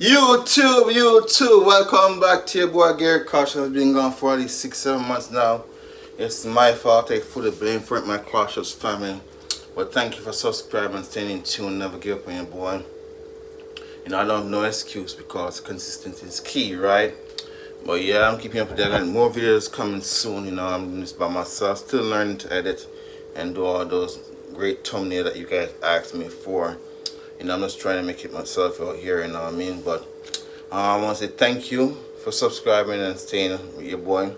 YouTube, welcome back to your boy Gary Cautious. Has been gone for at least 6-7 months now. It's my fault, I take full blame for it, my Cautious family. But thank you for subscribing and staying in tune, never give up on your boy. I don't have no excuse because consistency is key, right? But yeah, I'm keeping up with that. I got more videos coming soon, I'm just by myself, still learning to edit and do all those great thumbnails that you guys asked me for. I'm just trying to make it myself out here, you know what I mean? But I want to say thank you for subscribing and staying with your boy.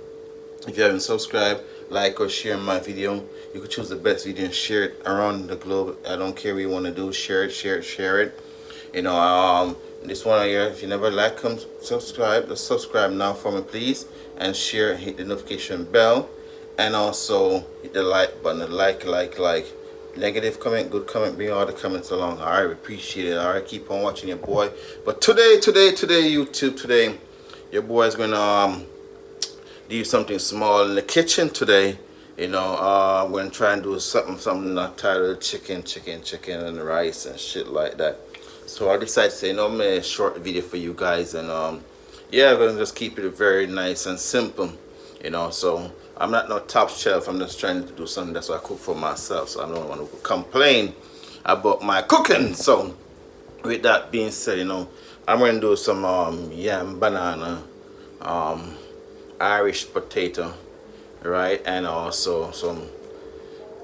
If you haven't subscribed, like or share my video. You could choose the best video and share it around the globe. I don't care what you want to do. Share it. This one here, if you never like, come subscribe. Just subscribe now for me, please. And share, hit the notification bell. And also hit the like button. Like. Negative comment, good comment, bring all the comments along. Alright, we appreciate it. Alright, keep on watching your boy. But today, YouTube, today, your boy is gonna do something small in the kitchen today. I'm gonna try and do something not titled chicken and rice and shit like that. So I decided to say, I'm gonna short video for you guys, and yeah, I'm gonna just keep it very nice and simple. So I'm not no top shelf. I'm just trying to do something that's what I cook for myself. So I don't want to complain about my cooking. So with that being said, I'm going to do some yam, banana, Irish potato, right? And also some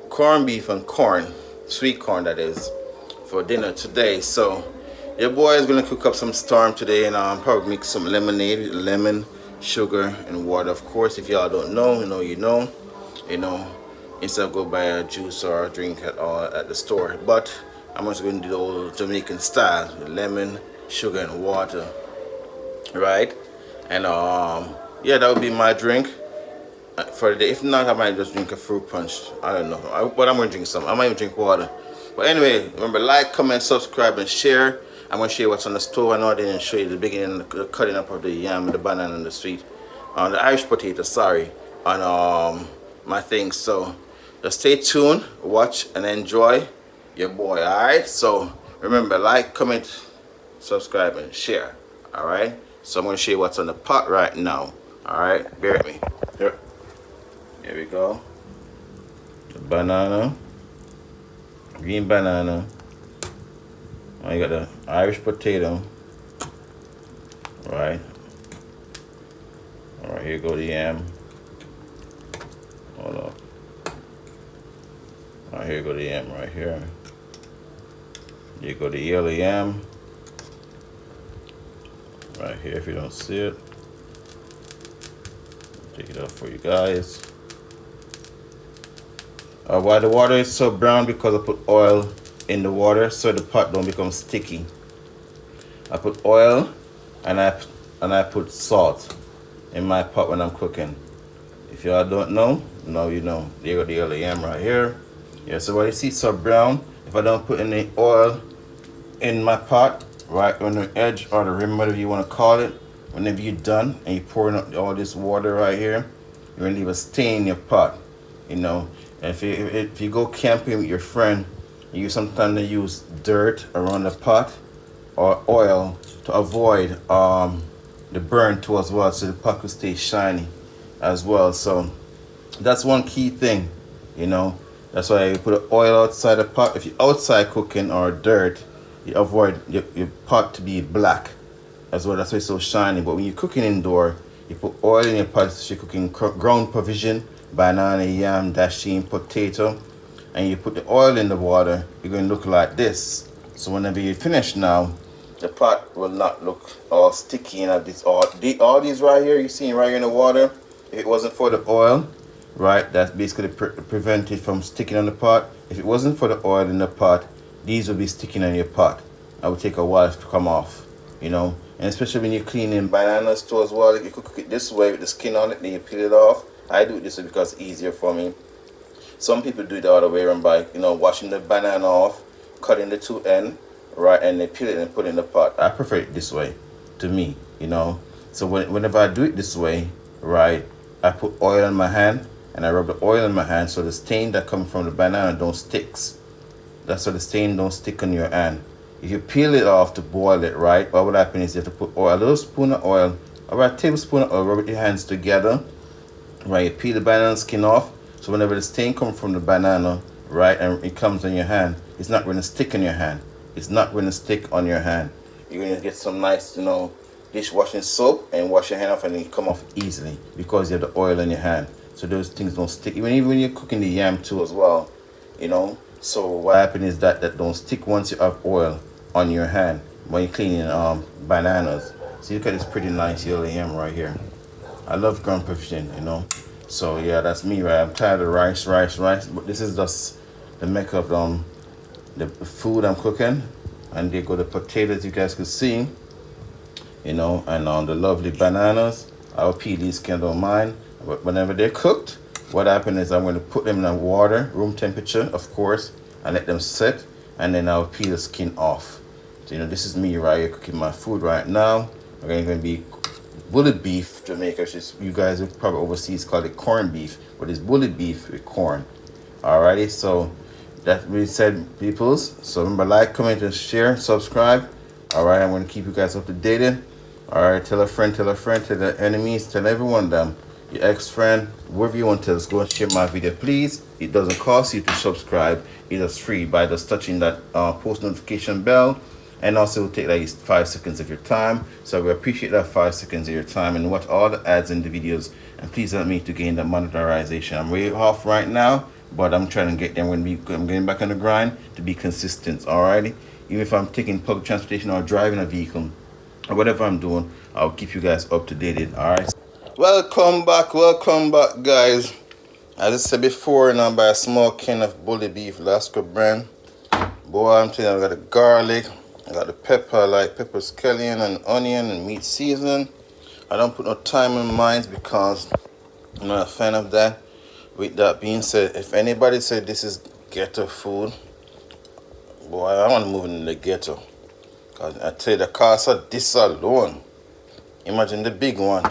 corned beef and corn, sweet corn that is, for dinner today. So your boy is going to cook up some storm today, and probably make some lemonade with lemon, sugar, and water. Of course, if y'all don't know, you know. Instead of go buy a juice or a drink at the store. But I'm just going to do the old Jamaican style with lemon, sugar, and water, right? And yeah, that would be my drink for the day. If not, I might just drink a fruit punch. I don't know, but I'm going to drink some. I might even drink water. But anyway, remember, like, comment, subscribe, and share. I'm going to show you what's on the stove. I know I didn't show you the beginning, the cutting up of the yam, the banana, and the sweet, the Irish potato, sorry, on my things. So just stay tuned, watch, and enjoy your boy, alright? So remember, like, comment, subscribe, and share, alright? So I'm going to show you what's on the pot right now, alright? Bear with me. Here we go. The banana, green banana. You got the Irish potato, right? All right, here go the yam. Hold up. All right, here go the yam right here. Here go the yellow yam. Right here, if you don't see it. Take it out for you guys. Why the water is so brown? Because I put oil in the water so the pot don't become sticky. I put oil and I put salt in my pot when I'm cooking. If y'all don't know, now you know. There go the yellow yam right here. Yeah, so what you see so brown, if I don't put any oil in my pot, right on the edge or the rim, whatever you want to call it, whenever you're done and you're pouring up all this water right here, you're gonna leave a stain in your pot. And if you go camping with your friend, you sometimes use dirt around the pot or oil to avoid the burn too as well, so the pot will stay shiny as well. So that's one key thing, That's why you put oil outside the pot. If you're outside cooking or dirt, you avoid your pot to be black as well. That's why it's so shiny. But when you're cooking indoor, you put oil in your pot, so you're cooking ground provision, banana, yam, dasheen, potato, and you put the oil in the water, you're going to look like this. So whenever you finish now, the pot will not look all sticky and this all these right here, you see right here in the water. If it wasn't for the oil, right, that's basically prevent it from sticking on the pot. If it wasn't for the oil in the pot, these would be sticking on your pot. It would take a while to come off, And especially when you're cleaning bananas too as well, you could cook it this way with the skin on it, then you peel it off. I do it this way because it's easier for me. Some people do it the other way around by, washing the banana off, cutting the two end, right, and they peel it and put it in the pot. I prefer it this way, to me, So whenever I do it this way, right, I put oil in my hand and I rub the oil in my hand so the stain that comes from the banana don't sticks. That's so the stain don't stick on your hand. If you peel it off to boil it, right, what would happen is you have to put oil, a little spoon of oil, about a tablespoon of oil, rub your hands together, right? You peel the banana skin off, so whenever the stain comes from the banana, right, and it comes on your hand, it's not going to stick on your hand. It's not going to stick on your hand. You're going to get some nice, dishwashing soap and wash your hand off, and it come off easily because you have the oil in your hand. So those things don't stick. Even when you're cooking the yam too as well, So what happens is that don't stick once you have oil on your hand when you're cleaning bananas. See, look at this pretty nice yellow yam right here. I love ground proficient. So yeah, that's me, right? I'm tired of rice, but this is just the make of the food I'm cooking. And there go the potatoes, you guys can see, and the lovely bananas. I'll peel these skin, don't mind. But whenever they're cooked, what happens is I'm going to put them in the water, room temperature, of course, and let them sit, and then I'll peel the skin off. So this is me right here cooking my food right now. We're going to be bullet beef, Jamaica. You guys will probably overseas call it corned beef, but it's bullet beef with corn. Alrighty, so that being said, peoples. So remember, like, comment, and share, subscribe. Alright, I'm going to keep you guys up to date. Alright, tell a friend, tell the enemies, tell everyone them. Your ex-friend, whoever you want to, just go and share my video, please. It doesn't cost you to subscribe. It is free by just touching that post notification bell. And also it will take like 5 seconds of your time. So we appreciate that 5 seconds of your time, and watch all the ads in the videos. And please help me to gain the monetization. I'm way off right now, but I'm trying to get there. I'm getting back on the grind to be consistent. Alrighty, even if I'm taking public transportation or driving a vehicle or whatever I'm doing, I'll keep you guys up to date. Alright. Welcome back, guys. As I said before, now by a small can of bully beef, Lasco brand. Boy, I'm telling you, I got the garlic, I got the pepper, like pepper scallion and onion and meat seasoning. I don't put no time in mine because I'm not a fan of that. With that being said, if anybody said this is ghetto food, boy, I want to move in the ghetto. Because I tell you, the cost of this alone, imagine the big one.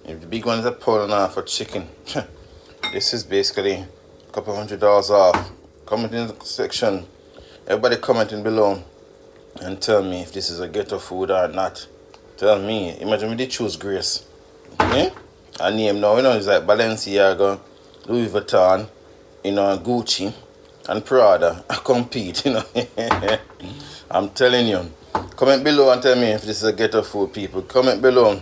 If the big one is a £1.5 for chicken, this is basically a couple $100 off. Comment in the section. Everybody commenting below and tell me if this is a ghetto food or not. Tell me. Imagine we did choose Grace. Yeah? I name now, it's like Balenciaga, Louis Vuitton, and Gucci and Prada. I compete, I'm telling you. Comment below and tell me if this is a ghetto food, people. Comment below.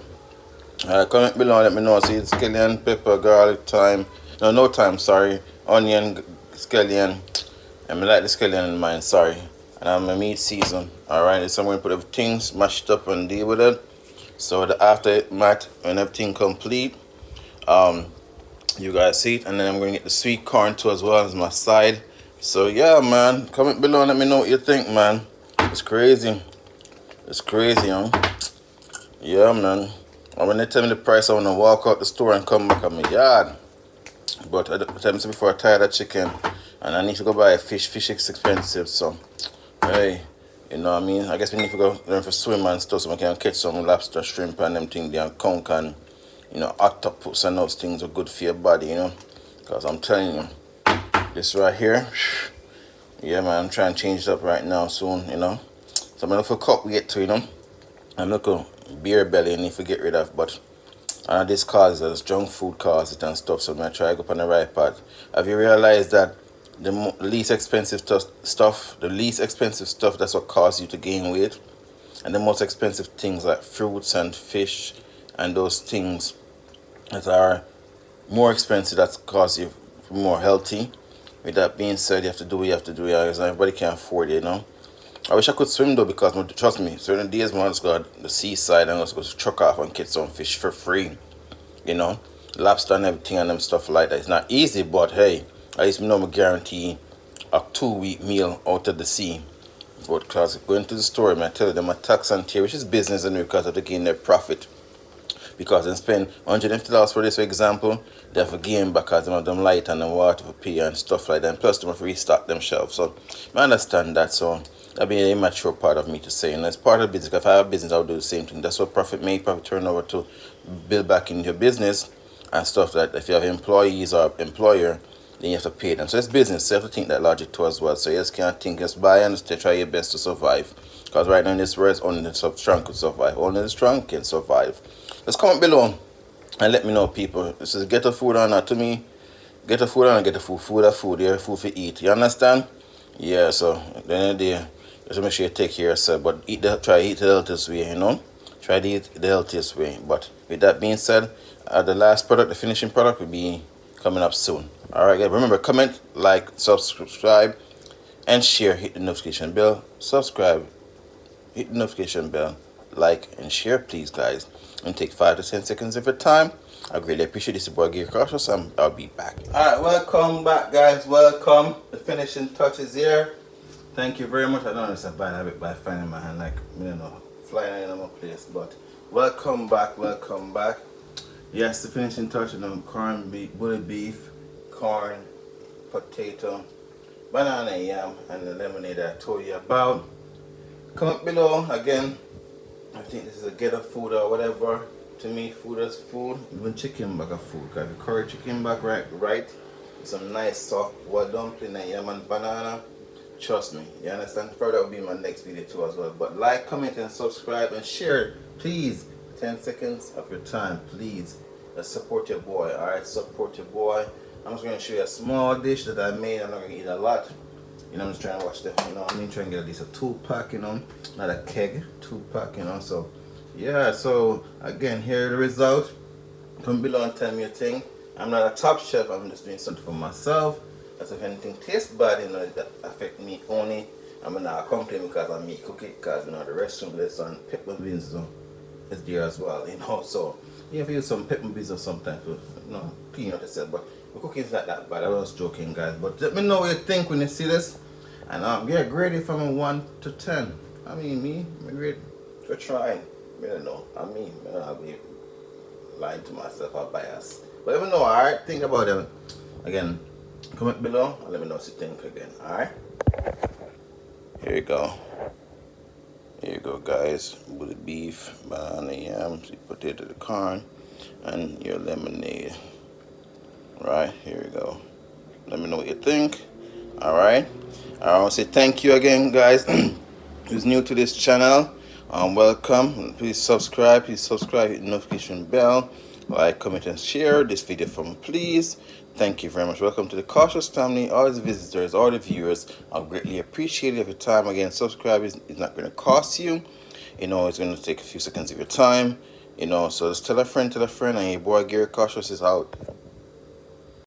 Comment below and let me know. See, it's scallion, pepper, garlic, thyme. No thyme, sorry. Onion, scallion. And I like the scallion in mine, sorry. And I'm a meat season. Alright, so I'm going to put everything smashed up and deal with it. So the after mat, when everything complete, you guys see it. And then I'm going to get the sweet corn too as well as my side. So yeah, man. Comment below and let me know what you think, man. It's crazy. It's crazy, huh? Yeah, man. And when they tell me the price, I want to walk out the store and come back at my yard. But I tell me before I tired of chicken, and I need to go buy fish. Fish is expensive, so hey, you know what I mean? I guess we need to go learn for swim and stuff so we can catch some lobster, shrimp, and them things there, and conch and octopus and those things are good for your body, Because I'm telling you, this right here, yeah, man, I'm trying to change it up right now soon, So I'm gonna look for cup weight too, I'm looking beer belly and need to get rid of, but this causes junk food causes it and stuff, so I'm gonna try to go up on the right path. Have you realized that the least expensive stuff, that's what causes you to gain weight, and the most expensive things like fruits and fish and those things that are more expensive, that cause you more healthy. With that being said, you have to do what you have to do, because everybody can't afford it, I wish I could swim though, because trust me, certain days when I just go to the seaside and just go to truck off and catch some fish for free. Lobster and everything and them stuff like that. It's not easy, but hey, at least I guarantee a 2-week meal out of the sea. But because going to the store, I tell them a tax and tier, which is business and because of to gain their profit. Because they spend $150 for this, for example, they have to gain back because they have them light and them water for pay and stuff like that. And plus they have to restock them shelves. So I understand that. So that'd be an immature part of me to say. And as part of business, if I have business, I'll do the same thing. That's what profit turnover to build back in your business and stuff like that. If you have employees or employer, then you have to pay them. So it's business. So you have to think that logic too as well. So you just can't think, just buy and just try your best to survive. Because right now in this world, only the strong can survive. Only the strong can survive. Just comment below and let me know, people. This is get a food or not. To me, get a food or not get a food. Food or food. You have food to eat. You understand? Yeah, so at the end of the day, just make sure you take care of yourself. But try to eat the healthiest way, you know? Try to eat the healthiest way. But with that being said, the last product, the finishing product, will be coming up soon. Alright guys, remember, comment, like, subscribe, and share. Hit the notification bell. Subscribe, hit the notification bell, like, and share, please guys. And take 5 to 10 seconds of your time. I greatly appreciate this. Your boy Gear Cautious. I'll be back. Alright, welcome back guys. Welcome. The finishing touch is here. Thank you very much. I don't know if it's a bad habit by finding my hand, like, you know, flying in my place, but welcome back, welcome back. Yes, the finishing touch, you know, corn beef, bullet beef, corn, potato, banana yam, and the lemonade I told you about. Comment below again. I think this is a ghetto food or whatever. To me, food is food. Even chicken back of food. Cause the curry chicken back right, with some nice soft boiled dumpling and yam and banana. Trust me, you understand? Probably that will be my next video too as well. But like, comment, and subscribe and share, please. 10 seconds of your time, please. Let's support your boy. Alright, support your boy. I'm just going to show you a small dish that I made. I'm not going to eat a lot. You know, I'm just trying to watch the, you know, I'm trying to get at least a 2-pack, you know, not a keg, 2-pack, you know. So yeah, so again, here the result. Comment below and tell me your thing. I'm not a top chef, I'm just doing something for myself. As if anything tastes bad, you know, that affect me only. I'm not complain because I me cook it, because you know the restroom there's some pepper beans, so it's there as well, you know. So you have to use some pepper beans or something to, you know, clean out yourself. But the cooking's not that bad. I was joking, guys. But let me know what you think when you see this. And yeah, grade it from a 1 to 10. I mean, I'm grade for trying. I don't know. I'll be lying to myself. I'll bias. But let me know. All right, think about it again. Comment below and let me know what you think again. Alright, here you go. Here you go guys. Bullet beef, banana yam, sweet potato, the corn, and your lemonade. Right, here you go. Let me know what you think. Alright, I want to say thank you again guys. Who's new to this channel, welcome. Please subscribe, hit the notification bell, like, comment, and share this video for me, please. Thank you very much. Welcome to the Cautious family, all the visitors, all the viewers. I'll greatly appreciate it every time. Again, subscribe is not going to cost you. You know, it's going to take a few seconds of your time. You know, so just tell a friend, and your boy Gear Cautious is out.